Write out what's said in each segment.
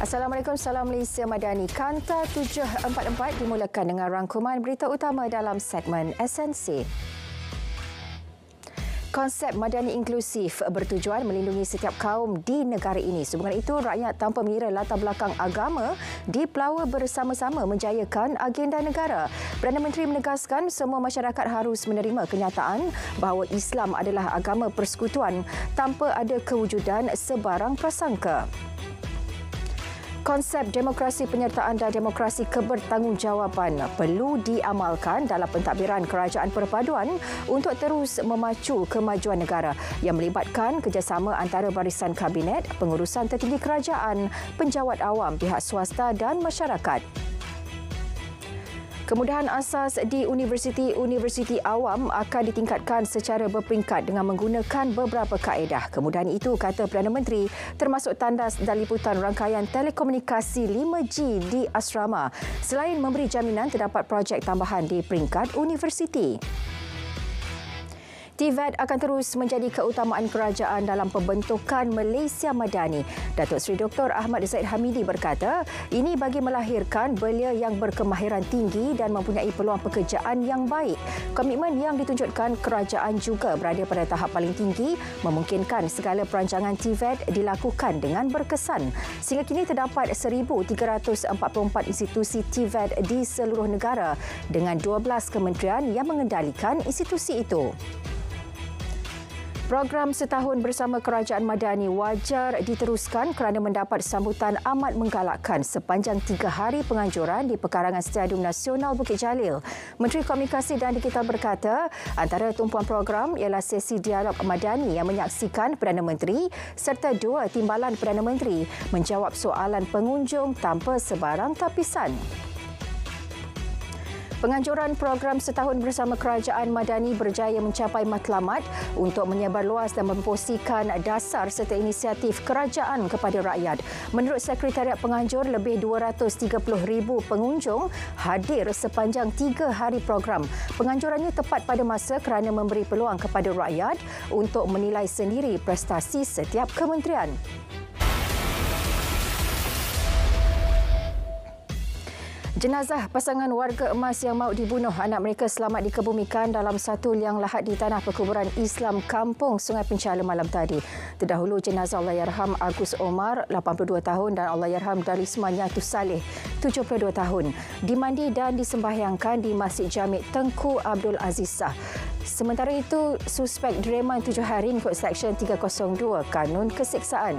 Assalamualaikum, salam Malaysia Madani. Kanta 744 dimulakan dengan rangkuman berita utama dalam segmen SNC. Konsep Madani inklusif bertujuan melindungi setiap kaum di negara ini. Sehubungan itu, rakyat tanpa mengira latar belakang agama dipelawa bersama-sama menjayakan agenda negara. Perdana Menteri menegaskan semua masyarakat harus menerima kenyataan bahawa Islam adalah agama persekutuan tanpa ada kewujudan sebarang prasangka. Konsep demokrasi penyertaan dan demokrasi kebertanggungjawaban perlu diamalkan dalam pentadbiran kerajaan perpaduan untuk terus memacu kemajuan negara yang melibatkan kerjasama antara barisan kabinet, pengurusan tertinggi kerajaan, penjawat awam, pihak swasta dan masyarakat. Kemudahan asas di universiti-universiti awam akan ditingkatkan secara berperingkat dengan menggunakan beberapa kaedah. Kemudahan itu, kata Perdana Menteri, termasuk tandas dan liputan rangkaian telekomunikasi 5G di asrama, selain memberi jaminan terdapat projek tambahan di peringkat universiti. TVET akan terus menjadi keutamaan kerajaan dalam pembentukan Malaysia Madani. Datuk Seri Dr. Ahmad Zaid Hamidi berkata, ini bagi melahirkan belia yang berkemahiran tinggi dan mempunyai peluang pekerjaan yang baik. Komitmen yang ditunjukkan kerajaan juga berada pada tahap paling tinggi, memungkinkan segala perancangan TVET dilakukan dengan berkesan. Sehingga kini terdapat 1,344 institusi TVET di seluruh negara dengan 12 kementerian yang mengendalikan institusi itu. Program setahun bersama Kerajaan Madani wajar diteruskan kerana mendapat sambutan amat menggalakkan sepanjang 3 hari penganjuran di pekarangan Stadium Nasional Bukit Jalil. Menteri Komunikasi dan Digital berkata, antara tumpuan program ialah sesi dialog Madani yang menyaksikan Perdana Menteri serta 2 timbalan Perdana Menteri menjawab soalan pengunjung tanpa sebarang tapisan. Penganjuran program setahun bersama Kerajaan Madani berjaya mencapai matlamat untuk menyebarluas dan mempromosikan dasar serta inisiatif kerajaan kepada rakyat. Menurut Sekretariat Penganjur, lebih 230,000 pengunjung hadir sepanjang 3 hari program. Penganjurannya tepat pada masa kerana memberi peluang kepada rakyat untuk menilai sendiri prestasi setiap kementerian. Jenazah pasangan warga emas yang maut dibunuh anak mereka selamat dikebumikan dalam satu liang lahat di tanah perkuburan Islam Kampung Sungai Penchala malam tadi. Terdahulu jenazah Allahyarham Agus Omar, 82 tahun dan Allahyarham Darisma Nyatu Saleh, 72 tahun, dimandi dan disembahyangkan di Masjid Jamik Tengku Abdul Azizah. Sementara itu, suspek direman 7 hari mengikut Seksyen 302 Kanun Keseksaan.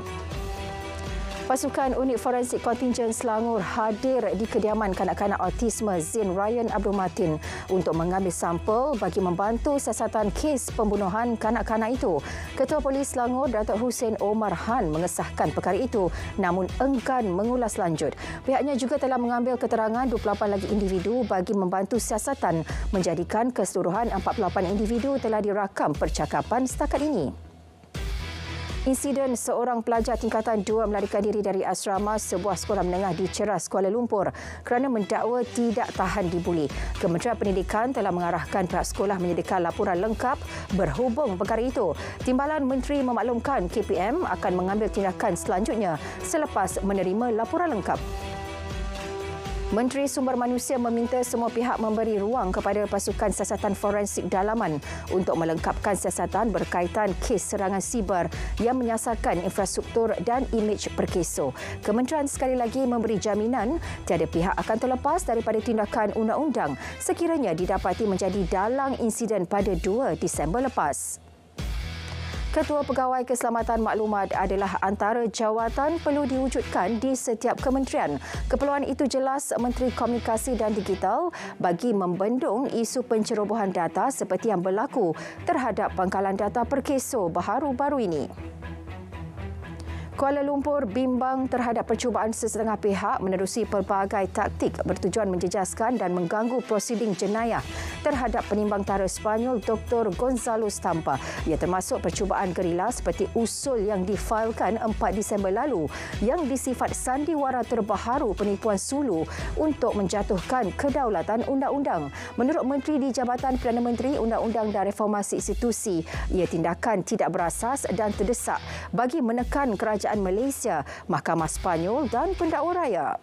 Pasukan Unit Forensik Kontingen Selangor hadir di kediaman kanak-kanak autisme Zain Ryan Abdul Matin untuk mengambil sampel bagi membantu siasatan kes pembunuhan kanak-kanak itu. Ketua Polis Selangor, Datuk Hussein Omar Han mengesahkan perkara itu namun enggan mengulas lanjut. Pihaknya juga telah mengambil keterangan 28 lagi individu bagi membantu siasatan, menjadikan keseluruhan 48 individu telah dirakam percakapan setakat ini. Insiden seorang pelajar tingkatan 2 melarikan diri dari asrama sebuah sekolah menengah di Ceras, Kuala Lumpur kerana mendakwa tidak tahan dibuli. Kementerian Pendidikan telah mengarahkan pihak sekolah menyediakan laporan lengkap berhubung perkara itu. Timbalan Menteri memaklumkan KPM akan mengambil tindakan selanjutnya selepas menerima laporan lengkap. Menteri Sumber Manusia meminta semua pihak memberi ruang kepada pasukan siasatan forensik dalaman untuk melengkapkan siasatan berkaitan kes serangan siber yang menyasarkan infrastruktur dan imej perkeso. Kementerian sekali lagi memberi jaminan tiada pihak akan terlepas daripada tindakan undang-undang sekiranya didapati menjadi dalang insiden pada 2 Disember lepas. Ketua Pegawai Keselamatan Maklumat adalah antara jawatan perlu diwujudkan di setiap kementerian. Keperluan itu jelas Menteri Komunikasi dan Digital bagi membendung isu pencerobohan data seperti yang berlaku terhadap pangkalan data perkeso baru-baru ini. Kuala Lumpur bimbang terhadap percubaan sesetengah pihak menerusi pelbagai taktik bertujuan menjejaskan dan mengganggu prosiding jenayah terhadap penimbang tara Sepanyol Dr. Gonzalo Stampa. Ia termasuk percubaan gerila seperti usul yang difailkan 4 Disember lalu yang disifat sandiwara terbaharu penipuan Sulu untuk menjatuhkan kedaulatan undang-undang. Menurut Menteri di Jabatan Perdana Menteri Undang-Undang dan Reformasi Institusi, ia tindakan tidak berasas dan terdesak bagi menekan kerajaan Kerajaan Malaysia, Mahkamah Spanyol dan Pendakwa Raya.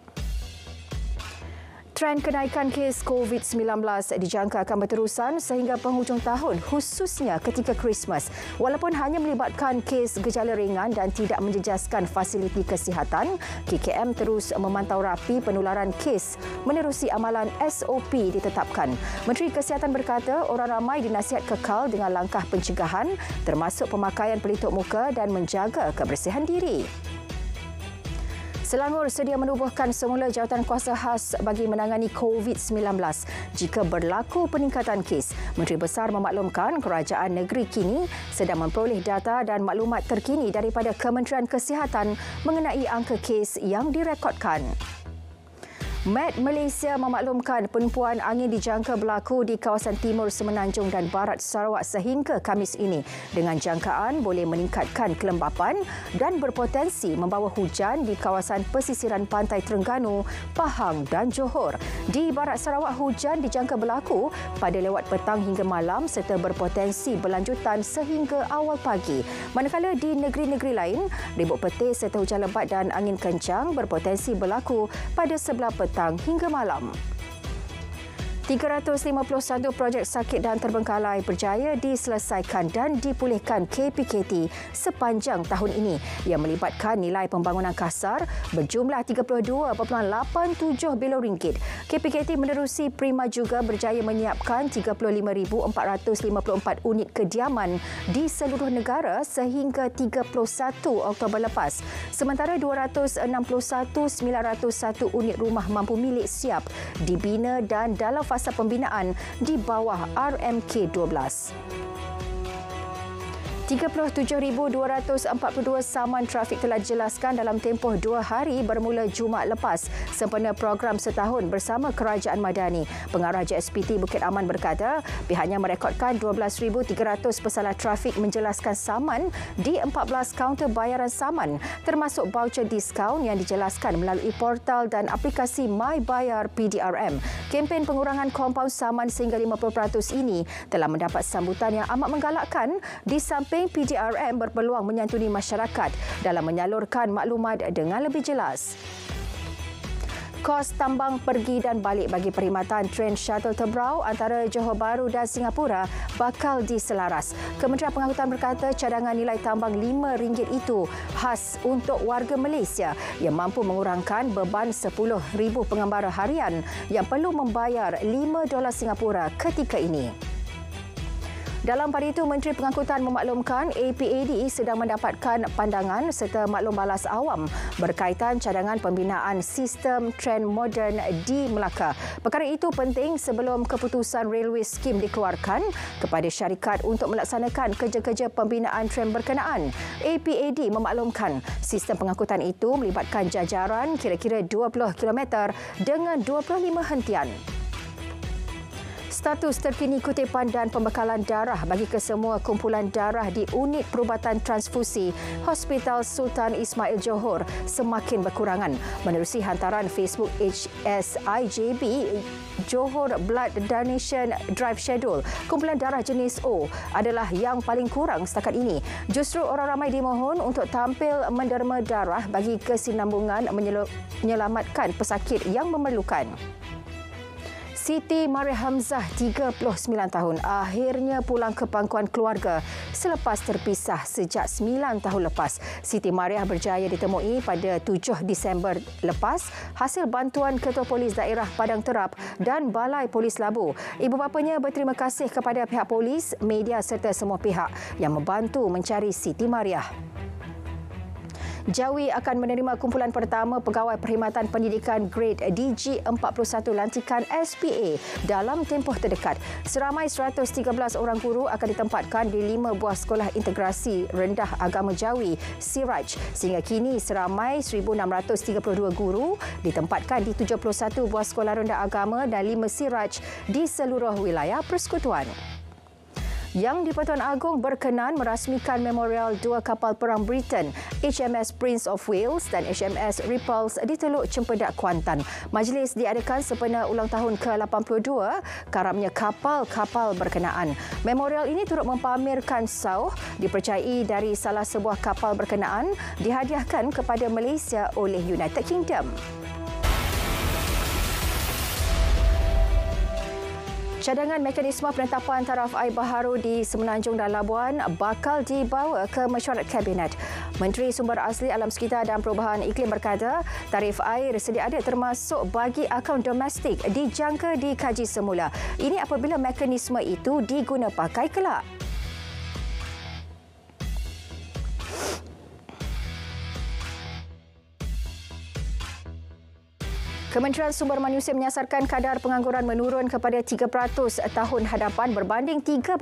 Trend kenaikan kes COVID-19 dijangka akan berterusan sehingga penghujung tahun, khususnya ketika Christmas. Walaupun hanya melibatkan kes gejala ringan dan tidak menjejaskan fasiliti kesihatan, KKM terus memantau rapi penularan kes menerusi amalan SOP ditetapkan. Menteri Kesihatan berkata orang ramai dinasihat kekal dengan langkah pencegahan termasuk pemakaian pelitup muka dan menjaga kebersihan diri. Selangor sedia menubuhkan semula jawatankuasa khas bagi menangani COVID-19 jika berlaku peningkatan kes. Menteri Besar memaklumkan kerajaan negeri kini sedang memperoleh data dan maklumat terkini daripada Kementerian Kesihatan mengenai angka kes yang direkodkan. Met Malaysia memaklumkan penumpuan angin dijangka berlaku di kawasan timur Semenanjung dan barat Sarawak sehingga Khamis ini dengan jangkaan boleh meningkatkan kelembapan dan berpotensi membawa hujan di kawasan pesisiran pantai Terengganu, Pahang dan Johor. Di barat Sarawak, hujan dijangka berlaku pada lewat petang hingga malam serta berpotensi berlanjutan sehingga awal pagi. Manakala di negeri-negeri lain, ribut petir serta hujan lebat dan angin kencang berpotensi berlaku pada sebelah petang hingga malam. 351 projek sakit dan terbengkalai berjaya diselesaikan dan dipulihkan KPKT sepanjang tahun ini yang melibatkan nilai pembangunan kasar berjumlah 32.87 bilion ringgit. KPKT menerusi Prima juga berjaya menyiapkan 35,454 unit kediaman di seluruh negara sehingga 31 Oktober lepas. Sementara 261,901 unit rumah mampu milik siap dibina dan dalam fasa pembinaan di bawah RMK 12. 37,242 saman trafik telah dijelaskan dalam tempoh 2 hari bermula Jumaat lepas sempena program setahun bersama Kerajaan Madani. Pengarah JSPT Bukit Aman berkata pihaknya merekodkan 12,300 pesalah trafik menjelaskan saman di 14 kaunter bayaran saman termasuk baucer diskaun yang dijelaskan melalui portal dan aplikasi My Bayar PDRM. Kempen pengurangan kompaun saman sehingga 50% ini telah mendapat sambutan yang amat menggalakkan di samping PDRM berpeluang menyantuni masyarakat dalam menyalurkan maklumat dengan lebih jelas. Kos tambang pergi dan balik bagi perkhidmatan tren shuttle Tebrau antara Johor Bahru dan Singapura bakal diselaras. Kementerian Pengangkutan berkata cadangan nilai tambang RM5 itu khas untuk warga Malaysia yang mampu mengurangkan beban 10,000 pengembara harian yang perlu membayar $5 Singapura ketika ini. Dalam pada itu, Menteri Pengangkutan memaklumkan APAD sedang mendapatkan pandangan serta maklum balas awam berkaitan cadangan pembinaan sistem tren moden di Melaka. Perkara itu penting sebelum keputusan Railway Scheme dikeluarkan kepada syarikat untuk melaksanakan kerja-kerja pembinaan tren berkenaan. APAD memaklumkan sistem pengangkutan itu melibatkan jajaran kira-kira 20 km dengan 25 hentian. Status terkini kutipan dan pembekalan darah bagi kesemua kumpulan darah di unit perubatan transfusi Hospital Sultan Ismail Johor semakin berkurangan. Menerusi hantaran Facebook HSIJB Johor Blood Donation Drive Schedule, kumpulan darah jenis O adalah yang paling kurang setakat ini. Justru orang ramai dimohon untuk tampil menderma darah bagi kesinambungan menyelamatkan pesakit yang memerlukan. Siti Mariah Hamzah, 39 tahun, akhirnya pulang ke pangkuan keluarga selepas terpisah sejak 9 tahun lepas. Siti Mariah berjaya ditemui pada 7 Disember lepas hasil bantuan Ketua Polis Daerah Padang Terap dan Balai Polis Labu. Ibu bapanya berterima kasih kepada pihak polis, media serta semua pihak yang membantu mencari Siti Mariah. Jawi akan menerima kumpulan pertama pegawai perkhidmatan pendidikan grade DG41 lantikan SPA dalam tempoh terdekat. Seramai 113 orang guru akan ditempatkan di 5 buah sekolah integrasi rendah agama Jawi, Siraj. Sehingga kini seramai 1,632 guru ditempatkan di 71 buah sekolah rendah agama dan 5 Siraj di seluruh wilayah persekutuan. Yang di-Pertuan Agong berkenan merasmikan memorial 2 kapal perang Britain HMS Prince of Wales dan HMS Repulse di Teluk Cempedak, Kuantan. Majlis diadakan sempena ulang tahun ke-82 karamnya kapal-kapal berkenaan. Memorial ini turut mempamerkan sauh dipercayai dari salah sebuah kapal berkenaan dihadiahkan kepada Malaysia oleh United Kingdom. Cadangan mekanisme penetapan taraf air baharu di Semenanjung dan Labuan bakal dibawa ke mesyuarat Kabinet. Menteri Sumber Asli Alam Sekitar dan Perubahan Iklim berkata, tarif air sedia ada termasuk bagi akaun domestik dijangka dikaji semula. Ini apabila mekanisme itu diguna pakai kelak. Kementerian Sumber Manusia menyasarkan kadar pengangguran menurun kepada 3% tahun hadapan berbanding 3.4%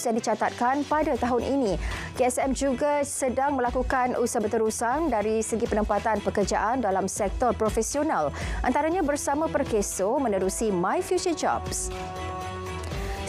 yang dicatatkan pada tahun ini. KSM juga sedang melakukan usaha berterusan dari segi penempatan pekerjaan dalam sektor profesional, antaranya bersama Perkeso menerusi My Future Jobs.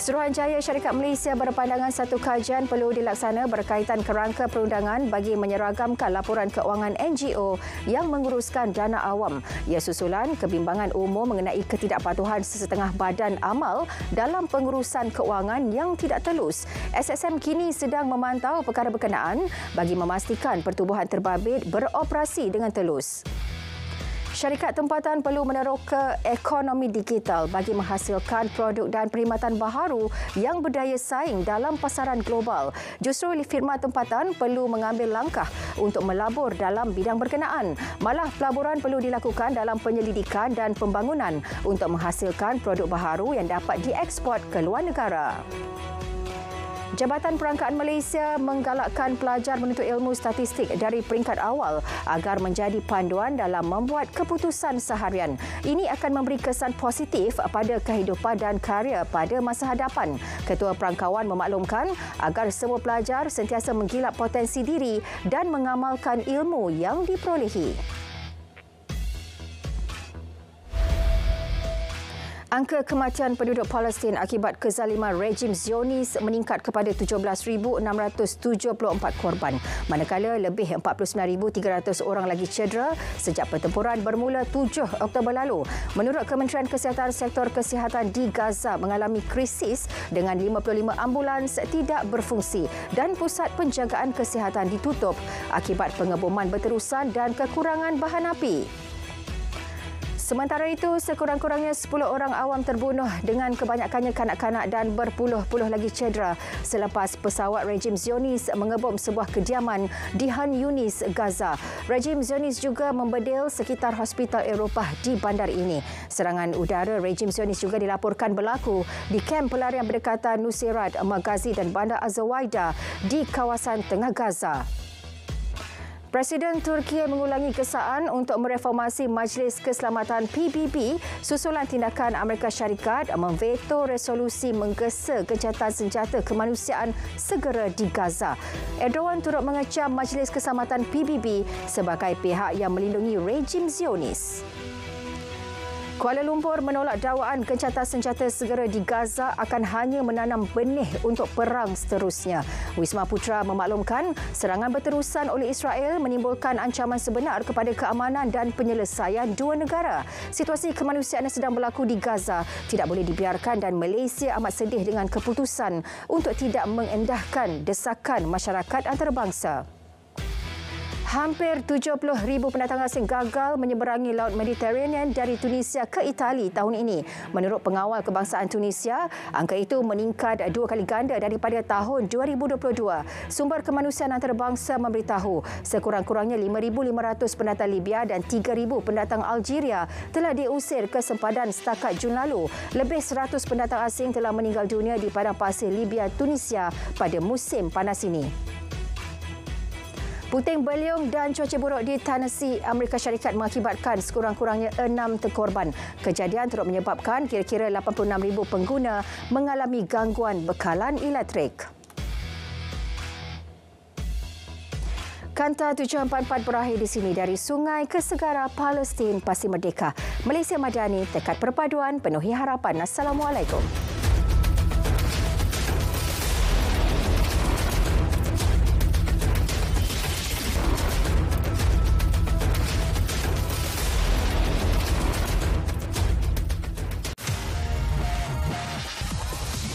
Suruhanjaya Syarikat Malaysia berpandangan satu kajian perlu dilaksana berkaitan kerangka perundangan bagi menyeragamkan laporan keuangan NGO yang menguruskan dana awam. Ia susulan kebimbangan umum mengenai ketidakpatuhan sesetengah badan amal dalam pengurusan keuangan yang tidak telus. SSM kini sedang memantau perkara berkenaan bagi memastikan pertubuhan terbabit beroperasi dengan telus. Syarikat tempatan perlu meneroka ekonomi digital bagi menghasilkan produk dan perkhidmatan baharu yang berdaya saing dalam pasaran global. Justru firma tempatan perlu mengambil langkah untuk melabur dalam bidang berkenaan. Malah pelaburan perlu dilakukan dalam penyelidikan dan pembangunan untuk menghasilkan produk baharu yang dapat dieksport ke luar negara. Jabatan Perangkaan Malaysia menggalakkan pelajar menuntut ilmu statistik dari peringkat awal agar menjadi panduan dalam membuat keputusan seharian. Ini akan memberi kesan positif pada kehidupan dan karya pada masa hadapan. Ketua Perangkawan memaklumkan agar semua pelajar sentiasa menggilap potensi diri dan mengamalkan ilmu yang diperolehi. Angka kematian penduduk Palestin akibat kezaliman rejim Zionis meningkat kepada 17,674 korban, manakala lebih 49,300 orang lagi cedera sejak pertempuran bermula 7 Oktober lalu. Menurut Kementerian Kesihatan, sektor kesihatan di Gaza mengalami krisis dengan 55 ambulans tidak berfungsi dan pusat penjagaan kesihatan ditutup akibat pengeboman berterusan dan kekurangan bahan api. Sementara itu, sekurang-kurangnya 10 orang awam terbunuh dengan kebanyakannya kanak-kanak dan berpuluh-puluh lagi cedera selepas pesawat rejim Zionis mengebom sebuah kediaman di Han Yunis, Gaza. Rejim Zionis juga membedil sekitar hospital Eropah di bandar ini. Serangan udara rejim Zionis juga dilaporkan berlaku di kamp pelarian berdekatan Nusairat, Maghazi dan Bandar Azawaida di kawasan tengah Gaza. Presiden Turki mengulangi kesaan untuk mereformasi Majlis Keselamatan PBB susulan tindakan Amerika Syarikat memveto resolusi menggesa gencatan senjata kemanusiaan segera di Gaza. Erdogan turut mengecam Majlis Keselamatan PBB sebagai pihak yang melindungi rejim Zionis. Kuala Lumpur menolak dakwaan gencatan senjata segera di Gaza akan hanya menanam benih untuk perang seterusnya. Wisma Putra memaklumkan serangan berterusan oleh Israel menimbulkan ancaman sebenar kepada keamanan dan penyelesaian dua negara. Situasi kemanusiaan yang sedang berlaku di Gaza tidak boleh dibiarkan dan Malaysia amat sedih dengan keputusan untuk tidak mengendahkan desakan masyarakat antarabangsa. Hampir 70,000 pendatang asing gagal menyeberangi Laut Mediterranean dari Tunisia ke Itali tahun ini. Menurut pengawal kebangsaan Tunisia, angka itu meningkat 2 kali ganda daripada tahun 2022. Sumber kemanusiaan antarabangsa memberitahu sekurang-kurangnya 5,500 pendatang Libya dan 3,000 pendatang Algeria telah diusir ke sempadan setakat Jun lalu. Lebih 100 pendatang asing telah meninggal dunia di padang pasir Libya, Tunisia pada musim panas ini. Puting beliung dan cuaca buruk di Tennessee, Amerika Syarikat mengakibatkan sekurang-kurangnya 6 korban. Kejadian turut menyebabkan kira-kira 86,000 pengguna mengalami gangguan bekalan elektrik. Kanta 744 berakhir di sini. Dari sungai ke segara, Palestin pasti merdeka. Malaysia Madani, tekad perpaduan penuhi harapan. Assalamualaikum.